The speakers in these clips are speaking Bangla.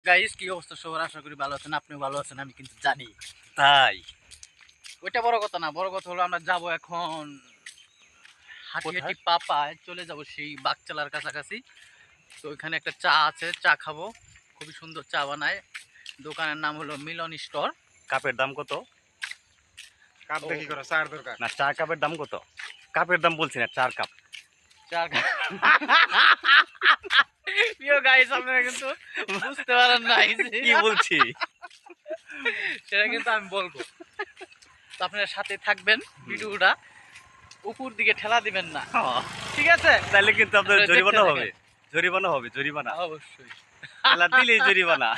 গাইস কি অবস্থা সবার? আশা করি ভালো আছেন, আপনিও ভালো আছেন, আমি কিন্তু জানি। তাই ওইটা বড় কথা না, বড় কথা হলো আমরা যাব এখন হাটিহাটি পাপায় চলে যাব সেই বাগচালার কাছাকাছি। তো ওইখানে একটা চা আছে, চা খাবো। খুবই সুন্দর চা বানায়, দোকানের নাম হলো মিলন স্টোর। কাপের দাম কত? কাপ দেখি করো চার দরকার না, চা কাপের দাম কত? কাপের দাম বলছি না, চার কাপ। চা প্রিয় গাইস, আপনারা কিন্তু বুঝতে পারেন নাই কি বলছি সেটা কিন্তু আমি বলবো। তো আপনারা সাথে থাকবেন, ভিডিওটা উপর দিকে ঠেলা দিবেন না, ঠিক আছে? তাহলে কিন্তু আপনার আপনারা জরিমানা দেখতে হবে, জরিমানা হবে, জরিমানা। অবশ্যই ঠেলা দিলেই জরিমানা।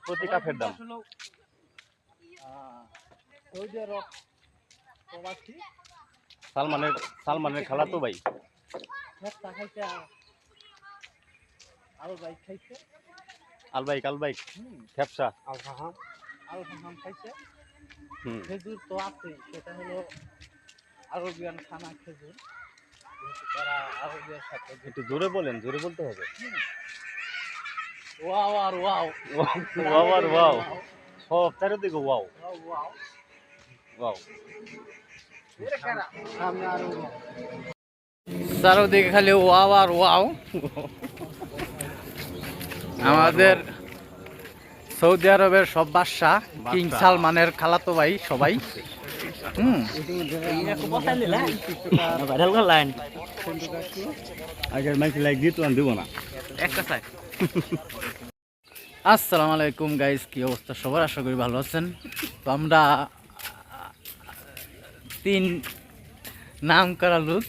প্রতি কাপের দাম। সৌদি আরব প্রবাসী সালমানের খালাতো ভাই। চা খাইছে, আরো বাইক খাইছে, আলবাইক খেপসা। আলফাহাম খাইছে। হুম, খেজুর তো আছে, সেটা হলো আরবিয়ান খানা খেজুর, যেহেতু তারা আরবিয়ার সাথে। একটু জোরে বলেন, জোরে বলতে হবে। ওয়াও আর ওয়াও, ওয়াও আর ওয়াও, সব চারিদিকে ওয়াও ওয়াও ওয়াও। চারোদিকে খালি ওয়াও আর ওয়াও। আমাদের সৌদি আরবের সব বাদশা কিং সালমানের খালাতো ভাই সবাই। আসসালামু আলাইকুম গাইস, কি অবস্থা সবার? আশা করি ভালো আছেন। তো আমরা তিন নাম করা লোক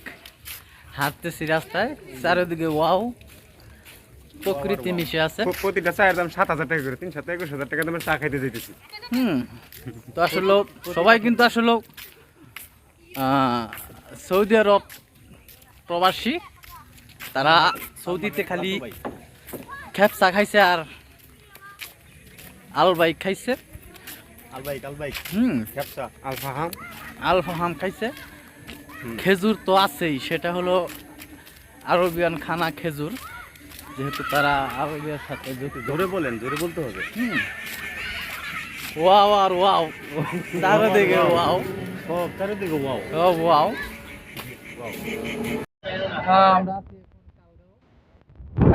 হাঁটতেছি রাস্তায়, চারিদিকে ওয়াও, প্রকৃতি মিশে আছে। প্রতিটা চায়ের দাম 7,000 টাকা করে, 321,000 টাকা দামের চা খাইতে যাইতেছি। তো আসলে সবাই কিন্তু আসলে সৌদি আরব প্রবাসী, তারা সৌদিতে খালি খেপসা খাইছে আর আলবাইক খাইছে। আলবাইক খেপসা, আলফাহাম খাইছে। খেজুর তো আছেই, সেটা হলো আরবিয়ান খানা খেজুর, যেহেতু তারা আরবিয়ার সাথে। জোরে বলেন, জোরে বলতে হবে। ওয়াও আর ওয়াও, চারিদিকে ওয়াও, সব চারিদিকে ওয়াও ওয়াও।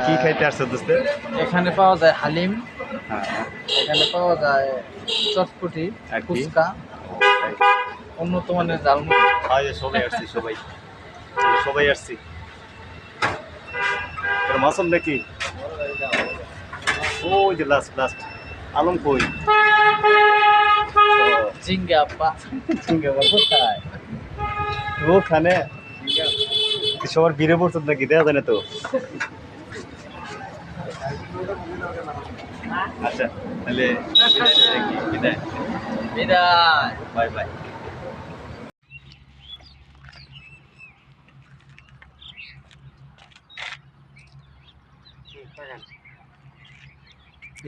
কি খাইতে আসছে দোস্ত? এখানে পাওয়া যায় হালিম, এখানে পাওয়া যায় চটপটি, ফুচকা, উন্নত মানের ঝালমুড়ি। সবাই আসছি, সবাই আসছি। মাসুম নাকি? ওই যে লাস্ট আলম কই? জিঙ্গা আব্বা, জিঙ্গা আব্বা কোথায়? ওখানে সবার বিরে পড়ছে নাকি, দেখা যায় না তো। আচ্ছা তাহলে বিদায়, বাই বাই।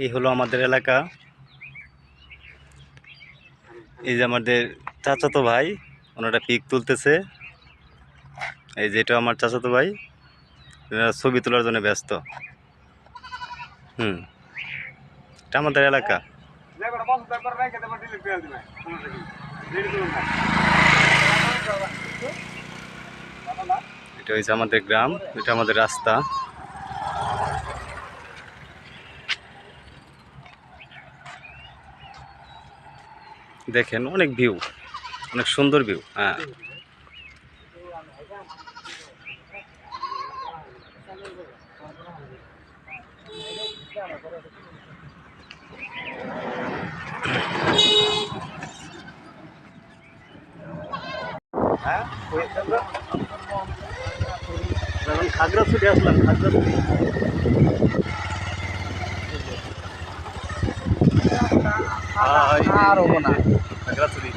এই হলো আমাদের এলাকা। এই যে আমাদের চাচাতো ভাই, ওনারা পিক তুলতেছে। এই যে এটা আমার চাচাতো ভাই, এনারা ছবি তোলার জন্য ব্যস্ত। এটা আমাদের এলাকা। এটা হচ্ছে আমাদের গ্রাম, এটা আমাদের রাস্তা। দেখেন অনেক ভিউ, অনেক সুন্দর ভিউ। হ্যাঁ, খাগড়াছড়ি আসলাম, খাগড়াছড়ি। খাগড়াছড়ি